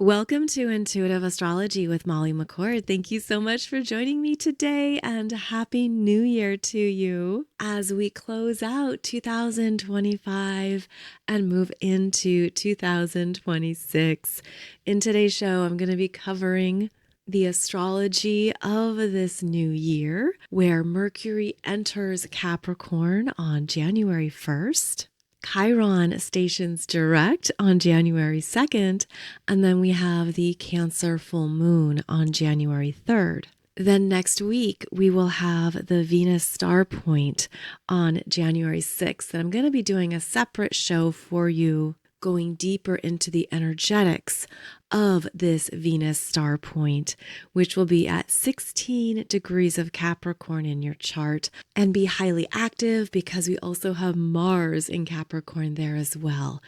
Welcome to Intuitive Astrology with Molly McCord. Thank you so much for joining me today and Happy New Year to you as we close out 2025 and move into 2026. In today's show, I'm going to be covering the astrology of this new year, where Mercury enters Capricorn on January 1st. Chiron stations direct on January 2nd, and then we have the Cancer full moon on January 3rd. Then next week, we will have the Venus star point on January 6th, and I'm going to be doing a separate show for you, going deeper into the energetics of this Venus star point, which will be at 16 degrees of Capricorn in your chart and be highly active because we also have Mars in Capricorn there as well.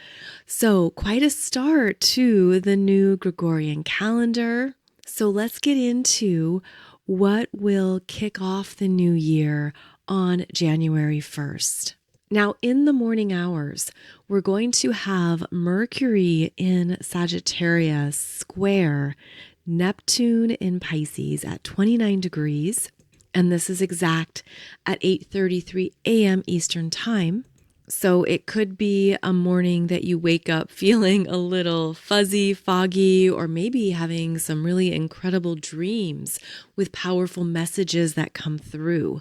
So quite a start to the new Gregorian calendar. So let's get into what will kick off the new year on January 1st. Now, in the morning hours, we're going to have Mercury in Sagittarius square Neptune in Pisces at 29 degrees. And this is exact at 8:33 a.m. Eastern Time. So it could be a morning that you wake up feeling a little fuzzy, foggy, or maybe having some really incredible dreams with powerful messages that come through.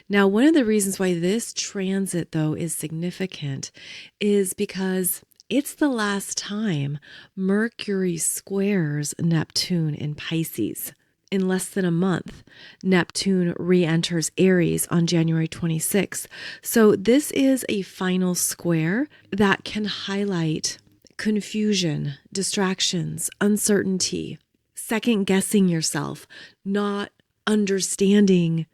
Now, one of the reasons why this transit, though, is significant is because it's the last time Mercury squares Neptune in Pisces. In less than a month, Neptune re-enters Aries on January 26th. So this is a final square that can highlight confusion, distractions, uncertainty, second guessing yourself, not understanding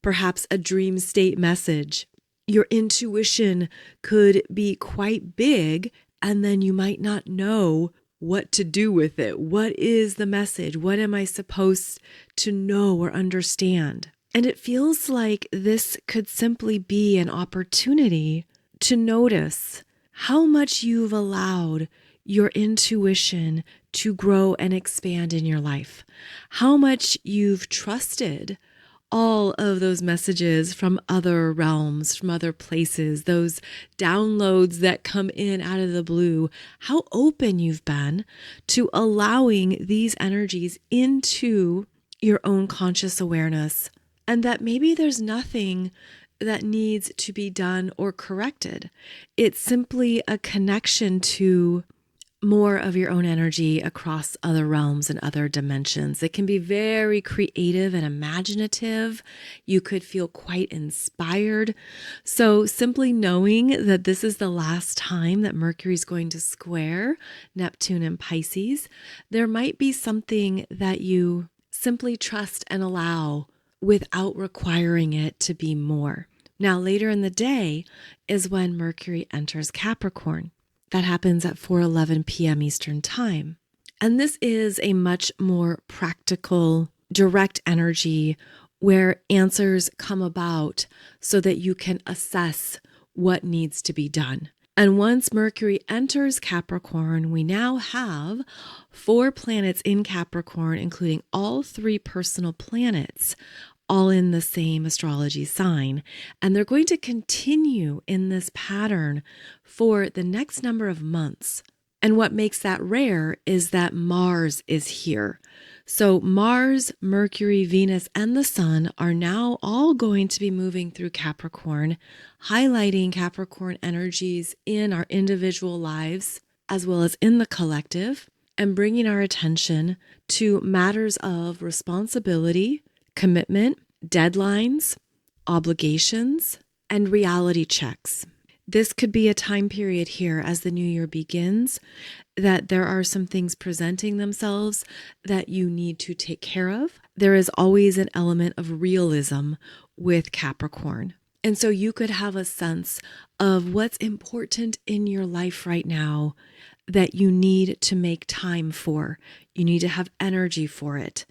perhaps a dream state message. Your intuition could be quite big, and then you might not know what to do with it. What is the message? What am I supposed to know or understand? And it feels like this could simply be an opportunity to notice how much you've allowed your intuition to grow and expand in your life, how much you've trusted all of those messages from other realms, from other places, those downloads that come in out of the blue, how open you've been to allowing these energies into your own conscious awareness, and that maybe there's nothing that needs to be done or corrected. It's simply a connection to more of your own energy across other realms and other dimensions. It can be very creative and imaginative. You could feel quite inspired. So simply knowing that this is the last time that Mercury is going to square Neptune and Pisces, there might be something that you simply trust and allow without requiring it to be more. Now, later in the day is when Mercury enters Capricorn. That happens at 4:11 p.m. Eastern Time. And this is a much more practical, direct energy where answers come about so that you can assess what needs to be done. And once Mercury enters Capricorn, we now have 4 planets in Capricorn, including all 3 personal planets, all in the same astrology sign. And they're going to continue in this pattern for the next number of months. And what makes that rare is that Mars is here. So Mars, Mercury, Venus, and the Sun are now all going to be moving through Capricorn, highlighting Capricorn energies in our individual lives, as well as in the collective, and bringing our attention to matters of responsibility, commitment, deadlines, obligations, and reality checks. This could be a time period here as the new year begins that there are some things presenting themselves that you need to take care of. There is always an element of realism with Capricorn. And so you could have a sense of what's important in your life right now that you need to make time for. You need to have energy for it.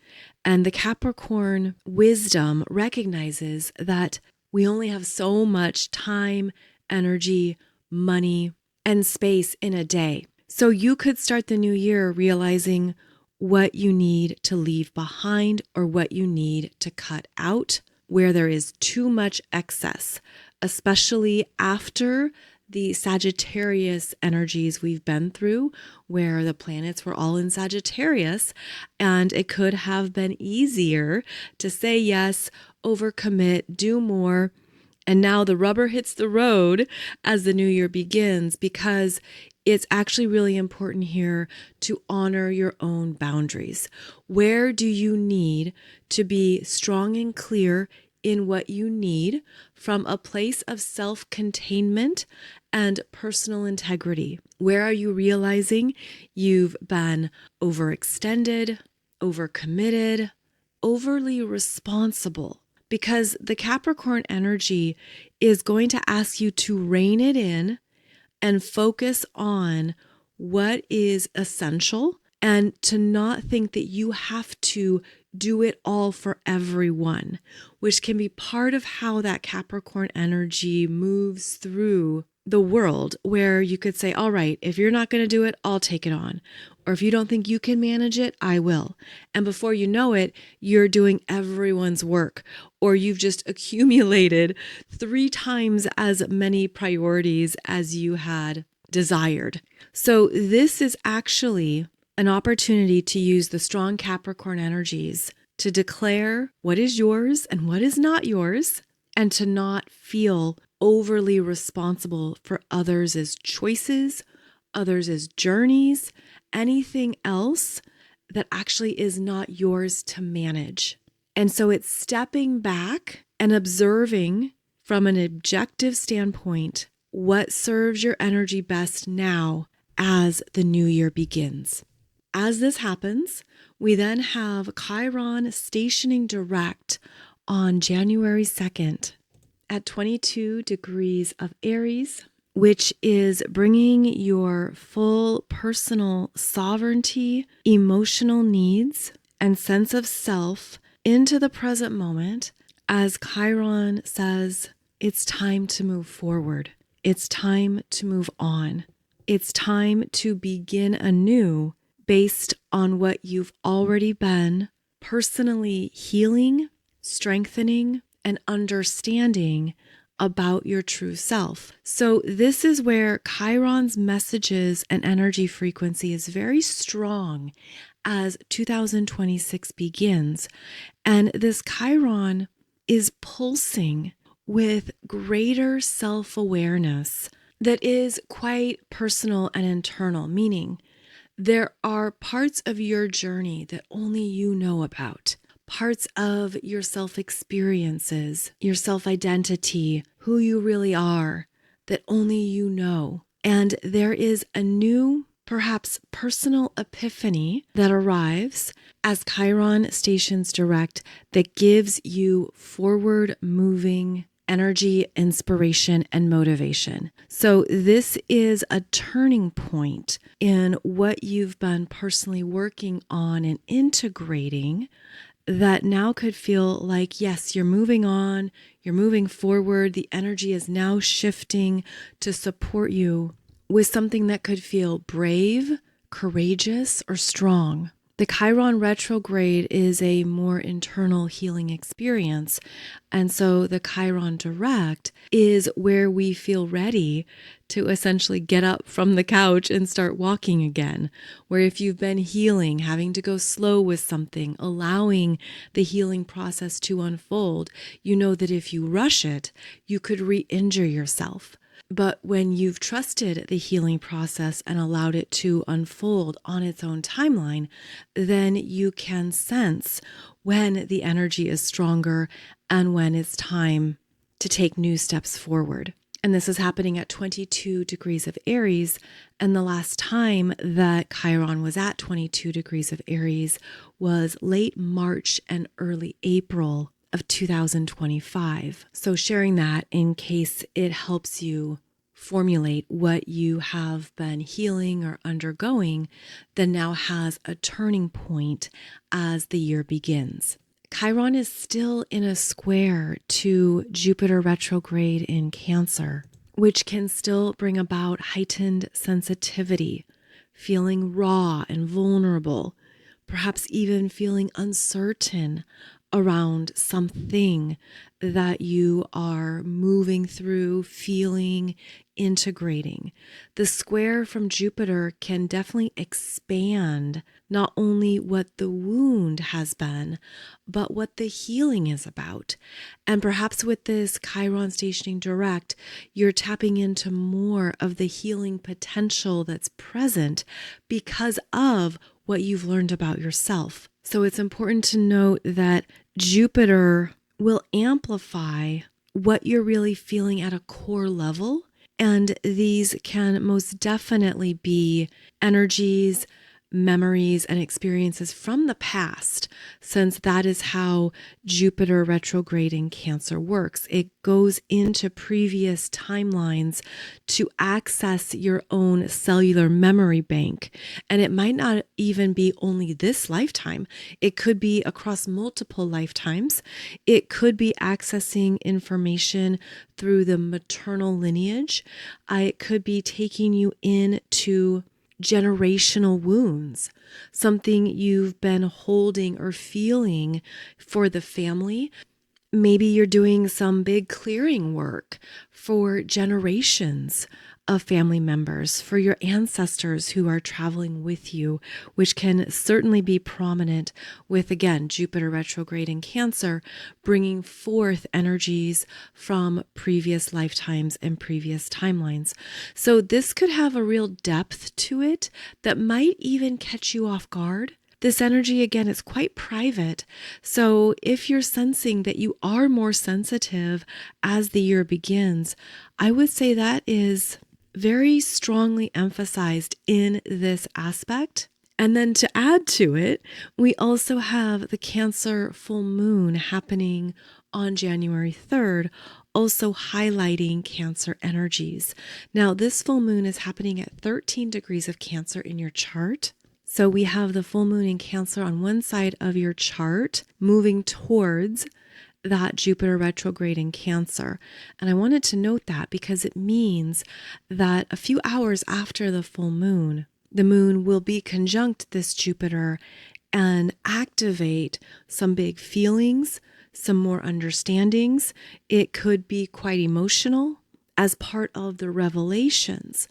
And the Capricorn wisdom recognizes that we only have so much time, energy, money, and space in a day. So you could start the new year realizing what you need to leave behind or what you need to cut out, where there is too much excess, especially after the Sagittarius energies we've been through, where the planets were all in Sagittarius, and it could have been easier to say yes, overcommit, do more. And now the rubber hits the road as the new year begins, because it's actually really important here to honor your own boundaries. Where do you need to be strong and clear in what you need from a place of self-containment and personal integrity? Where are you realizing you've been overextended, overcommitted, overly responsible? Because the Capricorn energy is going to ask you to rein it in and focus on what is essential, and to not think that you have to do it all for everyone, which can be part of how that Capricorn energy moves through the world, where you could say, all right, if you're not going to do it, I'll take it on. Or if you don't think you can manage it, I will. And before you know it, you're doing everyone's work, or you've just accumulated 3 times as many priorities as you had desired. So this is actually an opportunity to use the strong Capricorn energies to declare what is yours and what is not yours, and to not feel overly responsible for others' choices, others' journeys, anything else that actually is not yours to manage. And so it's stepping back and observing from an objective standpoint what serves your energy best now as the new year begins. As this happens, we then have Chiron stationing direct on January 2nd at 22 degrees of Aries, which is bringing your full personal sovereignty, emotional needs, and sense of self into the present moment, as Chiron says, it's time to move forward. It's time to move on. It's time to begin anew based on what you've already been personally healing, strengthening, and understanding about your true self. So this is where Chiron's messages and energy frequency is very strong as 2026 begins. And this Chiron is pulsing with greater self-awareness that is quite personal and internal, meaning there are parts of your journey that only you know about, parts of your self-experiences, your self-identity, who you really are, that only you know. And there is a new, perhaps personal epiphany that arrives as Chiron stations direct that gives you forward-moving energy, inspiration, and motivation. So this is a turning point in what you've been personally working on and integrating that now could feel like, yes, you're moving on, you're moving forward. The energy is now shifting to support you with something that could feel brave, courageous, or strong. The Chiron retrograde is a more internal healing experience. And so the Chiron direct is where we feel ready to essentially get up from the couch and start walking again. Where if you've been healing, having to go slow with something, allowing the healing process to unfold, you know that if you rush it, you could re-injure yourself. But when you've trusted the healing process and allowed it to unfold on its own timeline, then you can sense when the energy is stronger and when it's time to take new steps forward. And this is happening at 22 degrees of Aries. And the last time that Chiron was at 22 degrees of Aries was late March and early April of 2025. So sharing that in case it helps you formulate what you have been healing or undergoing that now has a turning point as the year begins. Chiron is still in a square to Jupiter retrograde in Cancer, which can still bring about heightened sensitivity, feeling raw and vulnerable, perhaps even feeling uncertain around something that you are moving through, feeling, integrating. The square from Jupiter can definitely expand not only what the wound has been, but what the healing is about. And perhaps with this Chiron stationing direct, you're tapping into more of the healing potential that's present because of what you've learned about yourself. So it's important to note that Jupiter will amplify what you're really feeling at a core level. And these can most definitely be energies, memories, and experiences from the past, since that is how Jupiter retrograde in Cancer works. It goes into previous timelines to access your own cellular memory bank. And it might not even be only this lifetime. It could be across multiple lifetimes. It could be accessing information through the maternal lineage. It could be taking you into generational wounds, something you've been holding or feeling for the family. Maybe you're doing some big clearing work for generations of family members, for your ancestors who are traveling with you, which can certainly be prominent with, again, Jupiter retrograde in Cancer, bringing forth energies from previous lifetimes and previous timelines. So this could have a real depth to it that might even catch you off guard. This energy, again, is quite private. So if you're sensing that you are more sensitive as the year begins, I would say that is very strongly emphasized in this aspect. And then to add to it, we also have the Cancer full moon happening on January 3rd, also highlighting Cancer energies. Now, this full moon is happening at 13 degrees of Cancer in your chart. So we have the full moon in Cancer on one side of your chart, moving towards that Jupiter retrograde in Cancer. And I wanted to note that because it means that a few hours after the moon will be conjunct this Jupiter and activate some big feelings, some more understandings. It could be quite emotional as part of the revelations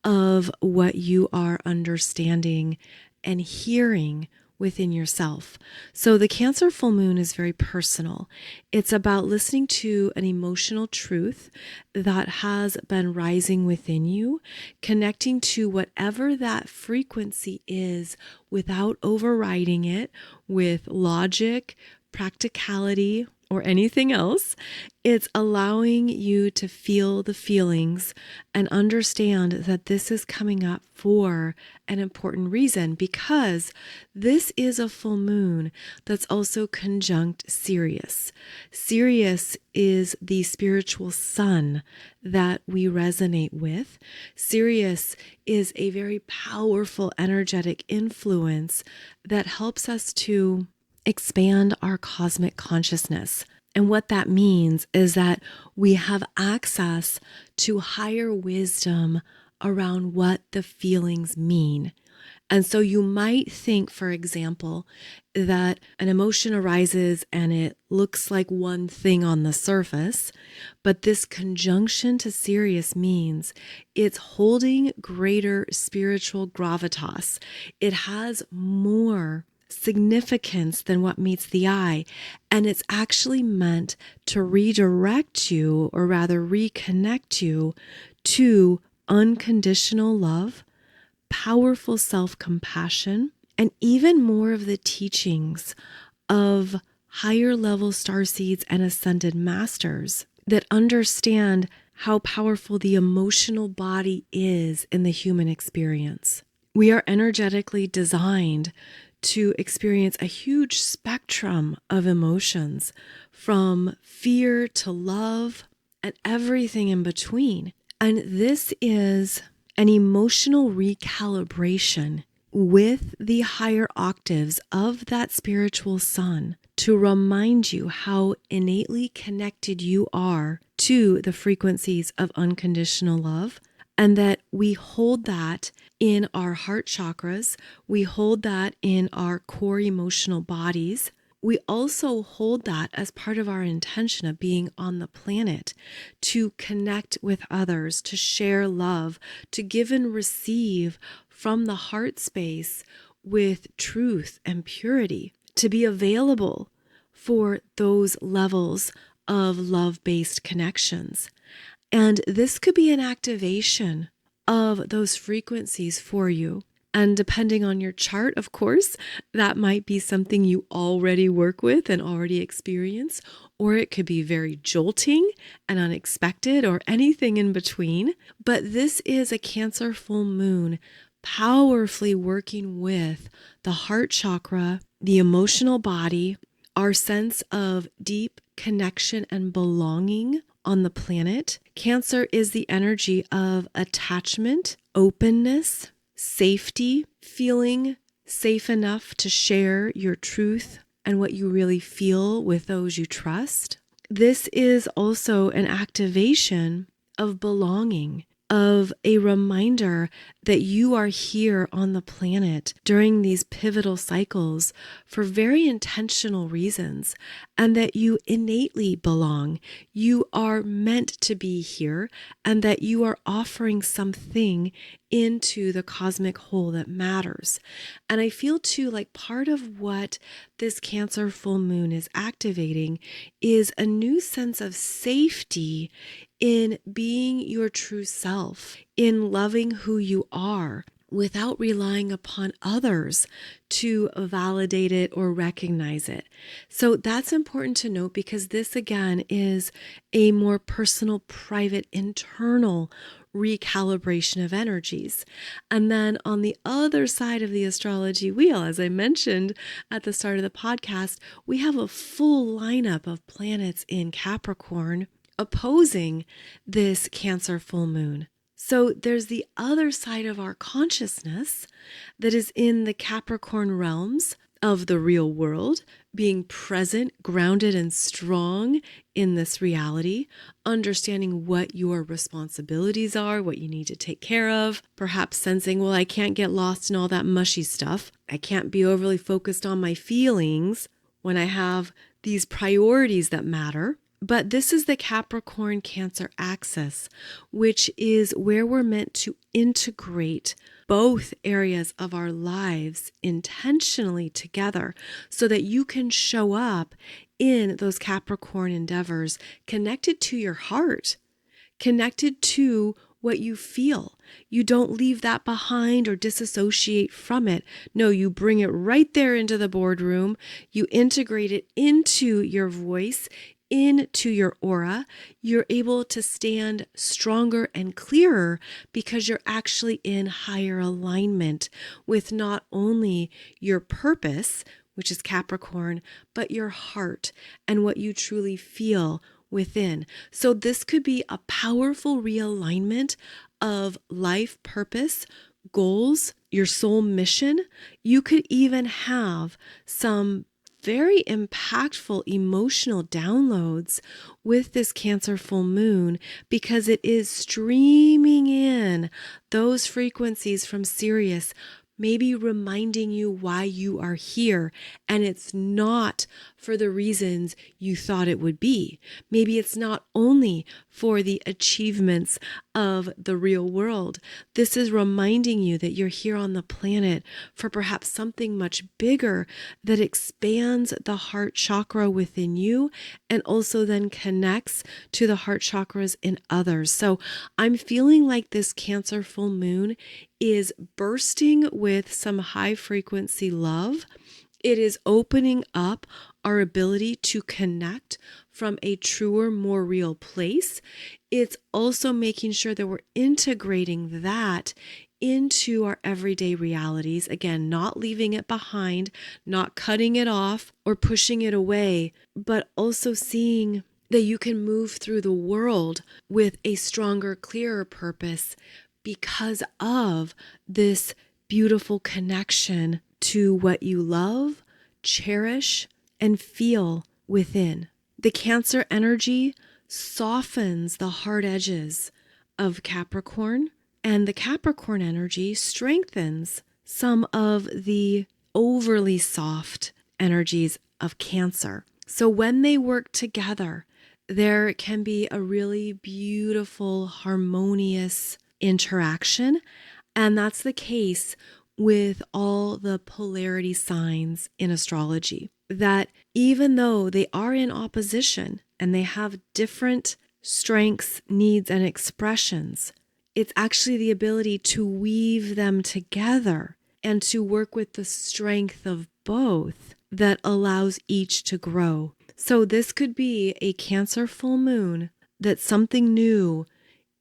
of what you are understanding and hearing within yourself. So the Cancer full moon is very personal. It's about listening to an emotional truth that has been rising within you, connecting to whatever that frequency is without overriding it with logic, practicality, or anything else. It's allowing you to feel the feelings and understand that this is coming up for an important reason, because this is a full moon that's also conjunct Sirius. Sirius is the spiritual sun that we resonate with. Sirius is a very powerful energetic influence that helps us to expand our cosmic consciousness. And what that means is that we have access to higher wisdom around what the feelings mean. And so you might think, for example, that an emotion arises and it looks like one thing on the surface, but this conjunction to Sirius means it's holding greater spiritual gravitas. It has more significance than what meets the eye. And it's actually meant to redirect you, or rather reconnect you, to unconditional love, powerful self-compassion, and even more of the teachings of higher level starseeds and ascended masters that understand how powerful the emotional body is in the human experience. We are energetically designed to experience a huge spectrum of emotions, from fear to love and everything in between. And this is an emotional recalibration with the higher octaves of that spiritual sun to remind you how innately connected you are to the frequencies of unconditional love, and that we hold that in our heart chakras. We hold that in our core emotional bodies. We also hold that as part of our intention of being on the planet, to connect with others, to share love, to give and receive from the heart space with truth and purity, to be available for those levels of love-based connections. And this could be an activation of those frequencies for you. And depending on your chart, of course, that might be something you already work with and already experience, or it could be very jolting and unexpected, or anything in between. But this is a Cancer full moon powerfully working with the heart chakra, the emotional body, our sense of deep connection and belonging on the planet. Cancer is the energy of attachment, openness, safety, feeling safe enough to share your truth and what you really feel with those you trust. This is also an activation of belonging, of a reminder that you are here on the planet during these pivotal cycles for very intentional reasons, and that you innately belong. You are meant to be here, and that you are offering something into the cosmic whole that matters. And I feel too like part of what this Cancer full moon is activating is a new sense of safety in being your true self, in loving who you are, without relying upon others to validate it or recognize it. So that's important to note, because this again is a more personal, private, internal recalibration of energies. And then on the other side of the astrology wheel, as I mentioned at the start of the podcast, we have a full lineup of planets in Capricorn opposing this Cancer full moon. So there's the other side of our consciousness that is in the Capricorn realms of the real world, being present, grounded, and strong in this reality, understanding what your responsibilities are, what you need to take care of, perhaps sensing, well, I can't get lost in all that mushy stuff. I can't be overly focused on my feelings when I have these priorities that matter. But this is the Capricorn Cancer axis, which is where we're meant to integrate both areas of our lives intentionally together so that you can show up in those Capricorn endeavors connected to your heart, connected to what you feel. You don't leave that behind or disassociate from it. No, you bring it right there into the boardroom. You integrate it into your voice, into your aura. You're able to stand stronger and clearer because you're actually in higher alignment with not only your purpose, which is Capricorn, but your heart and what you truly feel within. So this could be a powerful realignment of life purpose, goals, your soul mission. You could even have some very impactful emotional downloads with this Cancer full moon, because it is streaming in those frequencies from Sirius, maybe reminding you why you are here, and it's not for the reasons you thought it would be. Maybe it's not only for the achievements of the real world. This is reminding you that you're here on the planet for perhaps something much bigger that expands the heart chakra within you and also then connects to the heart chakras in others. So I'm feeling like this Cancer full moon is bursting with some high frequency love. It is opening up our ability to connect from a truer, more real place. It's also making sure that we're integrating that into our everyday realities. Again, not leaving it behind, not cutting it off or pushing it away, but also seeing that you can move through the world with a stronger, clearer purpose because of this beautiful connection to what you love, cherish, and feel within. The Cancer energy softens the hard edges of Capricorn And the Capricorn energy strengthens some of the overly soft energies of Cancer. So when they work together, there can be a really beautiful, harmonious interaction. And that's the case with all the polarity signs in astrology. That even though they are in opposition and they have different strengths, needs, and expressions, it's actually the ability to weave them together and to work with the strength of both that allows each to grow. So this could be a Cancer full moon that something new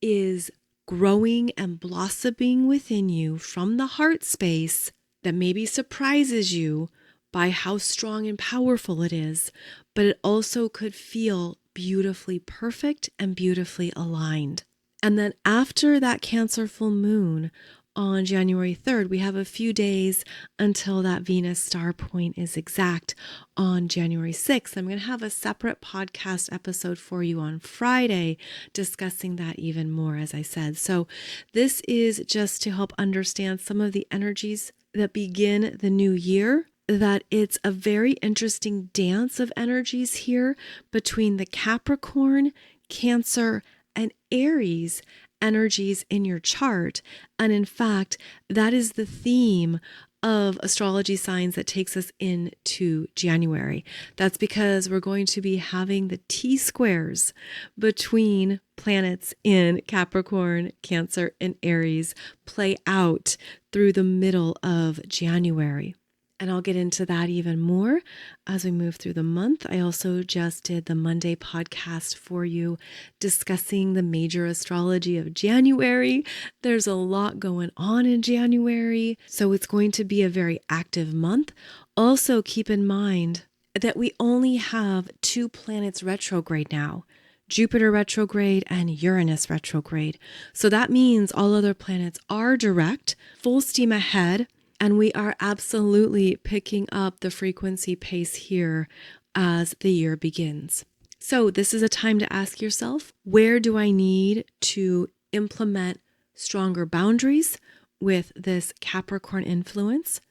is growing and blossoming within you from the heart space that maybe surprises you by how strong and powerful it is, but it also could feel beautifully perfect and beautifully aligned. And then after that Cancer full moon on January 3rd, we have a few days until that Venus star point is exact on January 6th. I'm going to have a separate podcast episode for you on Friday discussing that even more, as I said. So this is just to help understand some of the energies that begin the new year, that it's a very interesting dance of energies here between the Capricorn, Cancer, and Aries energies in your chart. And in fact, that is the theme of astrology signs that takes us into January. That's because we're going to be having the T-squares between planets in Capricorn, Cancer, and Aries play out through the middle of January. And I'll get into that even more as we move through the month. I also just did the Monday podcast for you discussing the major astrology of January. There's a lot going on in January, so it's going to be a very active month. Also, keep in mind that we only have 2 planets retrograde now. Jupiter retrograde and Uranus retrograde. So that means all other planets are direct, full steam ahead. And we are absolutely picking up the frequency pace here as the year begins. So this is a time to ask yourself, where do I need to implement stronger boundaries with this Capricorn influence?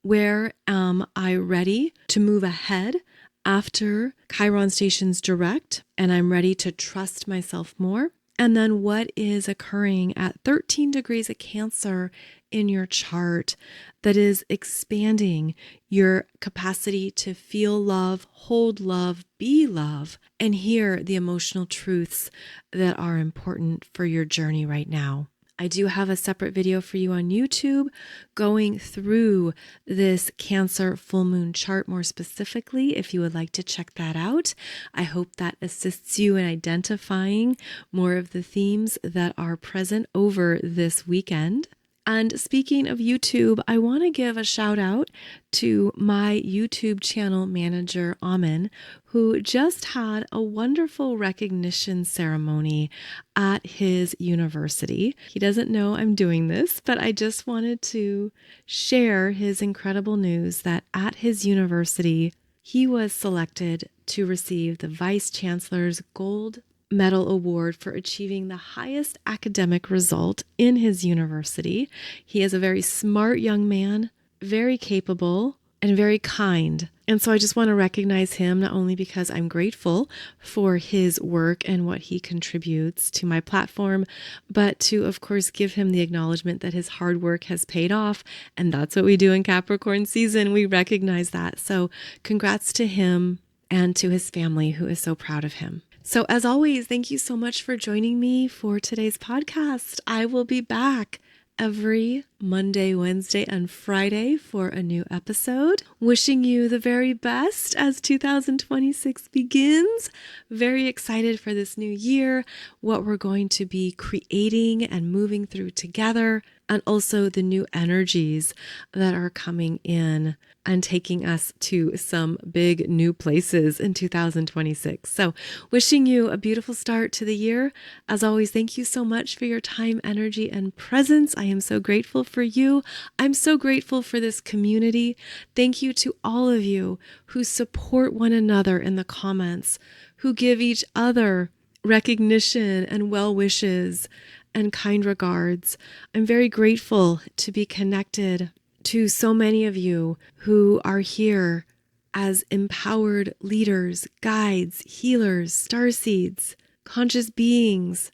Where am I ready to move ahead after Chiron stations direct and I'm ready to trust myself more? And then what is occurring at 13 degrees of Cancer in your chart that is expanding your capacity to feel love, hold love, be love, and hear the emotional truths that are important for your journey right now. I do have a separate video for you on YouTube going through this Cancer full moon chart more specifically if you would like to check that out. I hope that assists you in identifying more of the themes that are present over this weekend. And speaking of YouTube, I want to give a shout out to my YouTube channel manager, Amin, who just had a wonderful recognition ceremony at his university. He doesn't know I'm doing this, but I just wanted to share his incredible news that at his university, he was selected to receive the Vice Chancellor's Gold Medal Award for achieving the highest academic result in his university. He is a very smart young man, very capable, and very kind. And so I just want to recognize him, not only because I'm grateful for his work and what he contributes to my platform, but to, of course, give him the acknowledgement that his hard work has paid off. And that's what we do in Capricorn season. We recognize that. So congrats to him and to his family, who is so proud of him. So as always, thank you so much for joining me for today's podcast. I will be back every Monday, Wednesday, and Friday for a new episode. Wishing you the very best as 2026 begins. Very excited for this new year, what we're going to be creating and moving through together, and also the new energies that are coming in and taking us to some big new places in 2026. So wishing you a beautiful start to the year. As always, thank you so much for your time, energy, and presence. I am so grateful for you. I'm so grateful for this community. Thank you to all of you who support one another in the comments, who give each other recognition and well wishes and kind regards. I'm very grateful to be connected to so many of you who are here as empowered leaders, guides, healers, starseeds, conscious beings,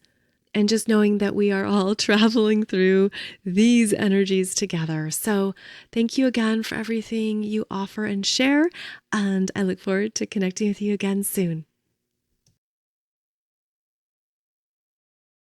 and just knowing that we are all traveling through these energies together. So thank you again for everything you offer and share, and I look forward to connecting with you again soon.